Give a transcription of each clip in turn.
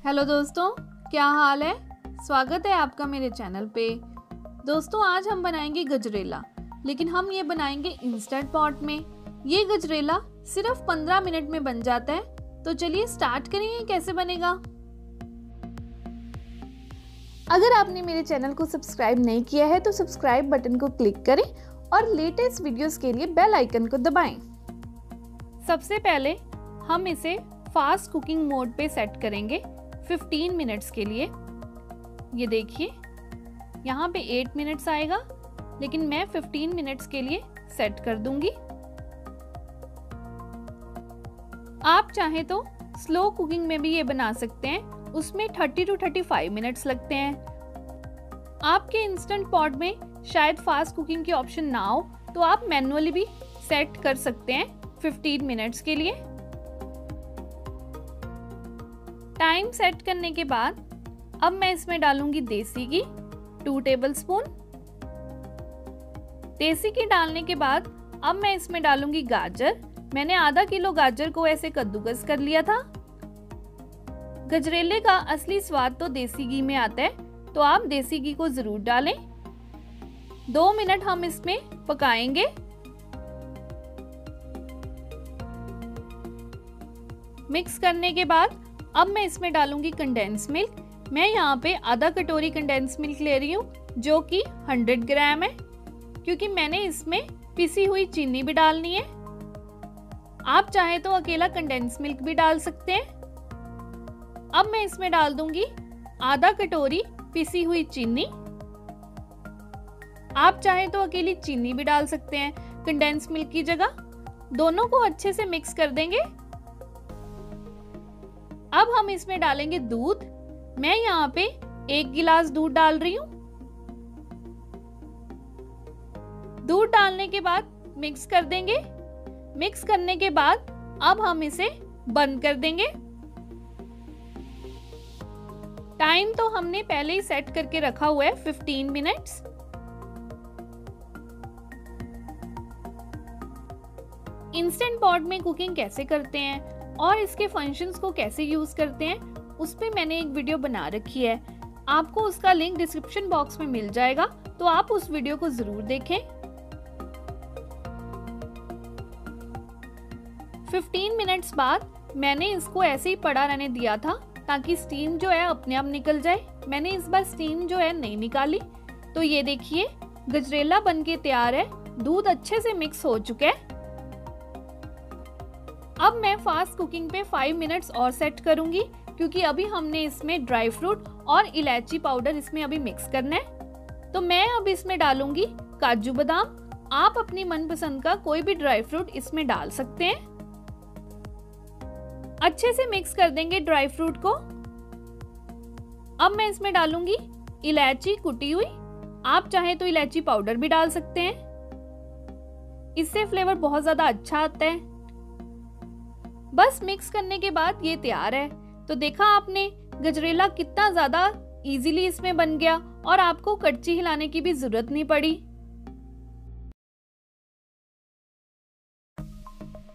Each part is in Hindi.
हेलो दोस्तों, क्या हाल है। स्वागत है आपका मेरे चैनल पे। दोस्तों, आज हम बनाएंगे गजरेला, लेकिन हम ये बनाएंगे इंस्टेंट पॉट में। ये गजरेला सिर्फ 15 मिनट में बन जाता है। तो चलिए स्टार्ट करें, ये कैसे बनेगा। अगर आपने मेरे चैनल को सब्सक्राइब नहीं किया है तो सब्सक्राइब बटन को क्लिक करें और लेटेस्ट वीडियोस के लिए बेल आइकन को दबाएं। सबसे पहले हम इसे फास्ट कुकिंग मोड पे सेट करेंगे 15 मिनट्स के लिए। ये देखिए, यहाँ पे 8 मिनट्स आएगा, लेकिन मैं 15 मिनट्स के लिए सेट कर दूंगी। आप चाहे तो स्लो कुकिंग में भी ये बना सकते हैं, उसमें 30 to 35 मिनट्स लगते हैं। आपके इंस्टेंट पॉट में शायद फास्ट कुकिंग की ऑप्शन ना हो, तो आप मैन्युअली भी सेट कर सकते हैं 15 मिनट्स के लिए। टाइम सेट करने के बाद अब मैं इसमें डालूंगी देसी घी 2 टेबलस्पून। देसी घी डालने के बाद अब मैं इसमें डालूंगी गाजर। मैंने आधा किलो गाजर को ऐसे कद्दूकस कर लिया था। गजरेले का असली स्वाद तो देसी घी में आता है, तो आप देसी घी को जरूर डालें। 2 मिनट हम इसमें पकाएंगे। मिक्स करने के बाद अब मैं इसमें डालूंगी कंडेंस मिल्क। मैं यहाँ पे आधा कटोरी कंडेंस मिल्क ले रही हूँ, जो कि 100 ग्राम है, क्योंकि मैंने इसमें पिसी हुई चीनी भी डालनी है। आप चाहे तो अकेला कंडेंस मिल्क भी डाल सकते हैं। अब मैं इसमें डाल दूंगी आधा कटोरी पिसी हुई चीनी। आप चाहे तो अकेली चीनी भी डाल सकते हैं कंडेंस मिल्क की जगह। दोनों को अच्छे से मिक्स कर देंगे। अब हम इसमें डालेंगे दूध। मैं यहाँ पे 1 गिलास दूध डाल रही हूँ। दूध डालने के बाद मिक्स कर देंगे। मिक्स करने के बाद अब हम इसे बंद कर देंगे। टाइम तो हमने पहले ही सेट करके रखा हुआ है 15 मिनट्स। इंस्टेंट पॉट में कुकिंग कैसे करते हैं और इसके फंक्शंस को कैसे यूज करते हैं, उस पे मैंने एक वीडियो बना रखी है। आपको उसका लिंक डिस्क्रिप्शन बॉक्स में मिल जाएगा, तो आप उस वीडियो को जरूर देखें। 15 मिनट्स बाद मैंने इसको ऐसे ही पड़ा रहने दिया था, ताकि स्टीम जो है अपने आप निकल जाए। मैंने इस बार स्टीम जो है नहीं निकाली। तो ये देखिए, गजरेला बनके तैयार है। दूध अच्छे से मिक्स हो चुका है। अब मैं फास्ट कुकिंग पे 5 मिनट्स और सेट करूंगी, क्योंकि अभी हमने इसमें ड्राई फ्रूट और इलायची पाउडर इसमें अभी मिक्स करना है। तो मैं अब इसमें डालूंगी काजू बादाम। आप अपनी मनपसंद का कोई भी ड्राई फ्रूट इसमें डाल सकते हैं। अच्छे से मिक्स कर देंगे ड्राई फ्रूट को। अब मैं इसमें डालूंगी इलायची कुटी हुई। आप चाहे तो इलायची पाउडर भी डाल सकते हैं, इससे फ्लेवर बहुत ज्यादा अच्छा आता है। बस मिक्स करने के बाद ये तैयार है। तो देखा आपने, गजरेला कितना ज्यादा इजीली इसमें बन गया और आपको कड़छी हिलाने की भी जरूरत नहीं पड़ी।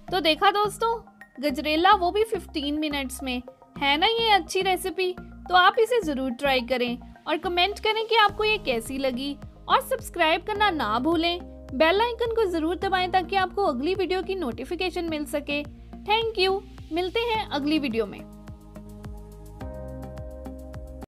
तो देखा दोस्तों, गजरेला वो भी 15 मिनट्स में। है ना ये अच्छी रेसिपी? तो आप इसे जरूर ट्राई करें और कमेंट करें कि आपको ये कैसी लगी। और सब्सक्राइब करना ना भूलें। बेल आइकन को जरूर दबाएं ताकि आपको अगली वीडियो की नोटिफिकेशन मिल सके। Thank you. मिलते हैं अगली वीडियो में।